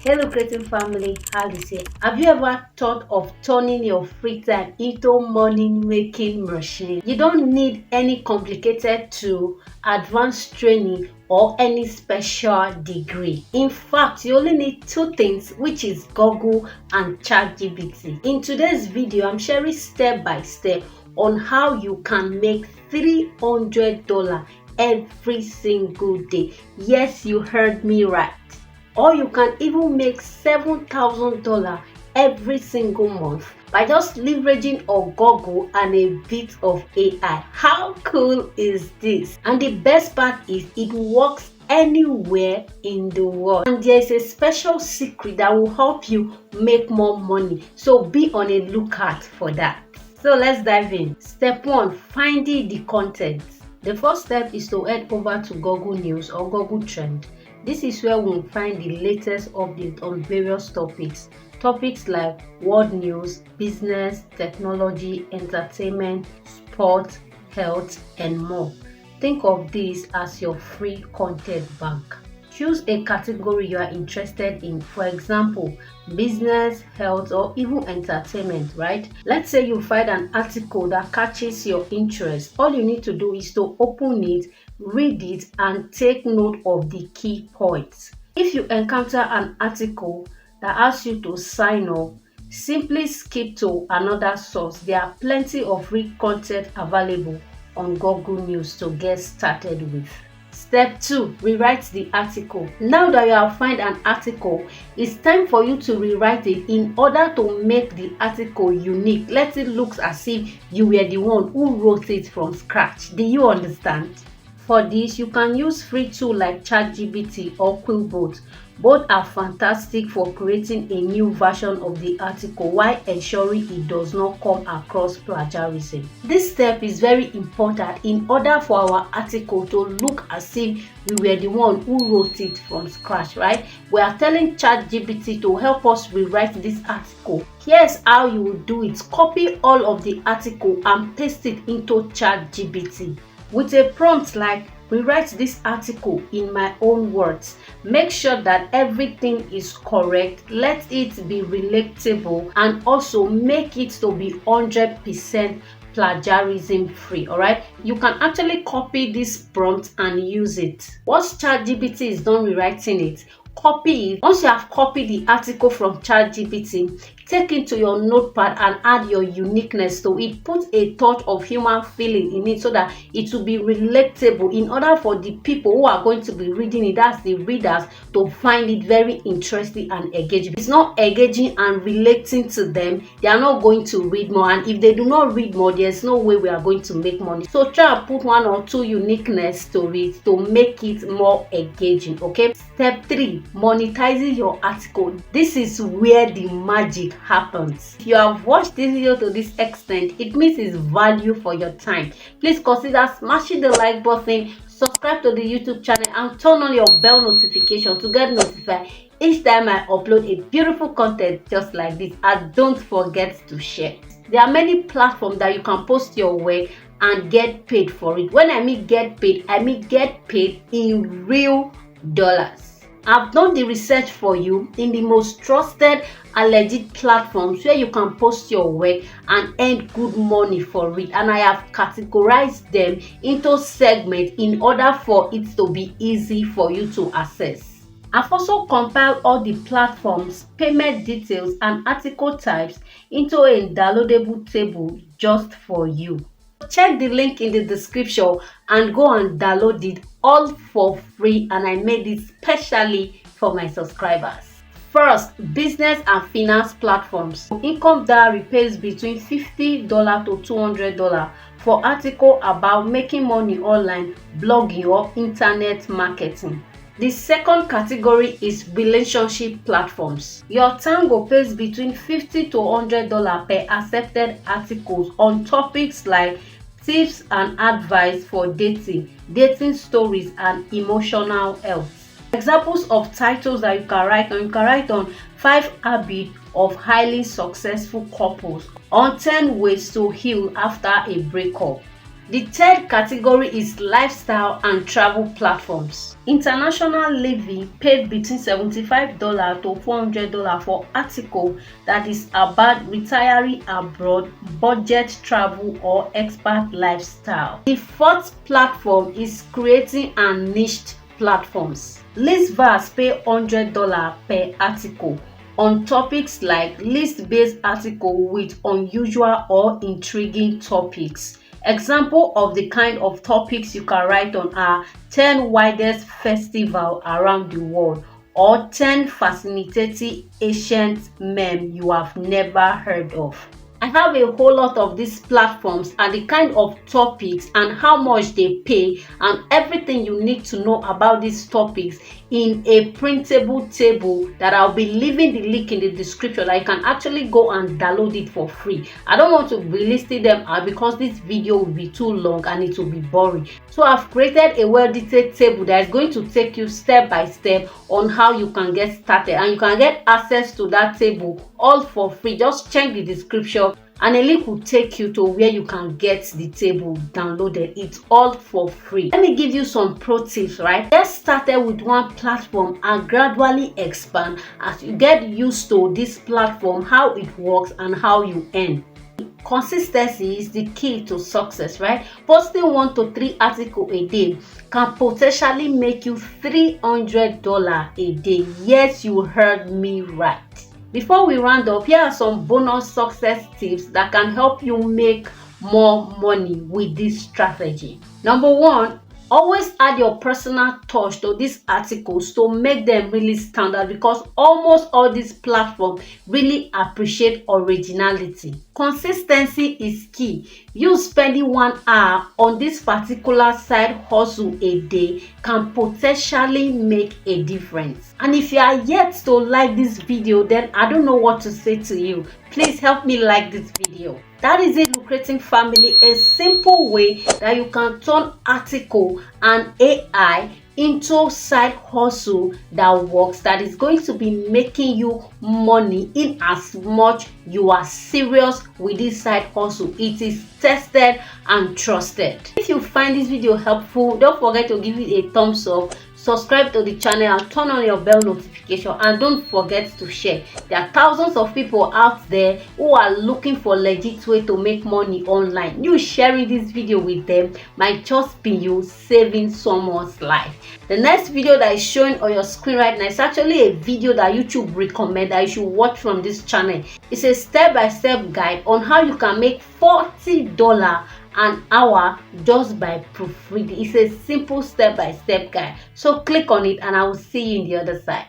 Hello creative family, Alice here. Have you ever thought of turning your free time into money making machine? You don't need any complicated tool, advanced training or any special degree. In fact, you only need two things, which is Google and ChatGPT. In today's video, I'm sharing step by step on how you can make $300 every single day. Yes, you heard me right. Or you can even make $7,000 every single month by just leveraging on Google and a bit of AI. How cool is this? And the best part is it works anywhere in the world, and there is a special secret that will help you make more money, so be on a lookout for that. So let's dive in. Step 1, finding the content. The first step is to head over to Google News or Google Trend. This is where we'll find the latest updates on various topics. Topics like world news, business, technology, entertainment, sport, health, and more. Think of this as your free content bank. Choose a category you are interested in, for example, business, health, or even entertainment, right? Let's say you find an article that catches your interest. All you need to do is to open it, read it, and take note of the key points. If you encounter an article that asks you to sign up, simply skip to another source. There are plenty of free content available on Google News to get started with. Step 2, rewrite the article. Now that you have found an article, it's time for you to rewrite it in order to make the article unique. Let it look as if you were the one who wrote it from scratch. Do you understand? For this, you can use free tools like ChatGPT or Quillbot. Both are fantastic for creating a new version of the article while ensuring it does not come across plagiarism. This step is very important in order for our article to look as if we were the one who wrote it from scratch, right? We are telling ChatGPT to help us rewrite this article. Here's how you will do it. Copy all of the article and paste it into ChatGPT. With a prompt like, rewrite this article in my own words. Make sure that everything is correct. Let it be relatable and also make it to be 100% plagiarism free. All right, you can actually copy this prompt and use it. Once ChatGPT is done rewriting it, copy it. Once you have copied the article from ChatGPT, take it to your notepad and add your uniqueness to it. Put a touch of human feeling in it so that it will be relatable in order for the people who are going to be reading it, that's the readers, to find it very interesting and engaging. If it's not engaging and relating to them, they are not going to read more, and if they do not read more, there's no way we are going to make money. So try and put one or two uniqueness to it to make it more engaging. Okay. Step 3, monetizing your article. This is where the magic happens. If you have watched this video to this extent, it means it's value for your time. Please consider smashing the like button, subscribe to the YouTube channel, and turn on your bell notification to get notified each time I upload a beautiful content just like this. And don't forget to share. There are many platforms that you can post your work and get paid for it. When I mean get paid, I mean get paid in real dollars. I've done the research for you in the most trusted and legit platforms where you can post your work and earn good money for it, and I have categorized them into segments in order for it to be easy for you to access. I've also compiled all the platforms, payment details, and article types into a downloadable table just for you. Check the link in the description and go and download it all for free, and I made it specially for my subscribers. First, business and finance platforms. Income Diary pays between $50 to $200 for article about making money online, blogging, or internet marketing. The second category is relationship platforms. Your Tango pays between $50 to $100 per accepted articles on topics like tips and advice for dating, dating stories, and emotional health. Examples of titles that you can write on 5 habits of highly successful couples, on 10 ways to heal after a breakup, The third category is lifestyle and travel platforms. International Levy paid between $75 to $400 for article that is about retiree abroad, budget travel or expat lifestyle. The fourth platform is creating and niched platforms. Listverse pay $100 per article on topics like list-based article with unusual or intriguing topics. Example of the kind of topics you can write on are 10 widest festival around the world or 10 fascinating ancient meme you have never heard of. I have a whole lot of these platforms and the kind of topics and how much they pay and everything you need to know about these topics in a printable table that I'll be leaving the link in the description that you can actually go and download it for free. I don't want to be listing them out because this video will be too long and it will be boring. So I've created a well-detailed table that is going to take you step by step on how you can get started, and you can get access to that table all for free. Just check the description and a link will take you to where you can get the table downloaded. It's all for free. Let me give you some pro tips, right? Get started with one platform and gradually expand as you get used to this platform, how it works and how you earn. Consistency is the key to success, right? Posting 1 to 3 articles a day can potentially make you $300 a day. Yes, you heard me right. Before we round up, here are some bonus success tips that can help you make more money with this strategy. Number 1, always add your personal touch to these articles to make them really stand out, because almost all these platforms really appreciate originality. Consistency is key. You spending 1 hour on this particular side hustle a day can potentially make a difference. And if you are yet to like this video, then I don't know what to say to you. Please help me like this video. That is it, Lucrative family, a simple way that you can turn article and AI into side hustle that works, that is going to be making you money in as much you are serious with this side hustle. It is tested and trusted. If you find this video helpful, don't forget to give it a thumbs up, subscribe to the channel and turn on your bell notification, and don't forget to share. There are thousands of people out there who are looking for legit way to make money online. You sharing this video with them might just be you saving someone's life. The next video that is showing on your screen right now is actually a video that YouTube recommend that you should watch from this channel. It's a step-by-step guide on how you can make $40 an hour just by proofreading. It's a simple step-by-step guide. So click on it and I will see you in the other side.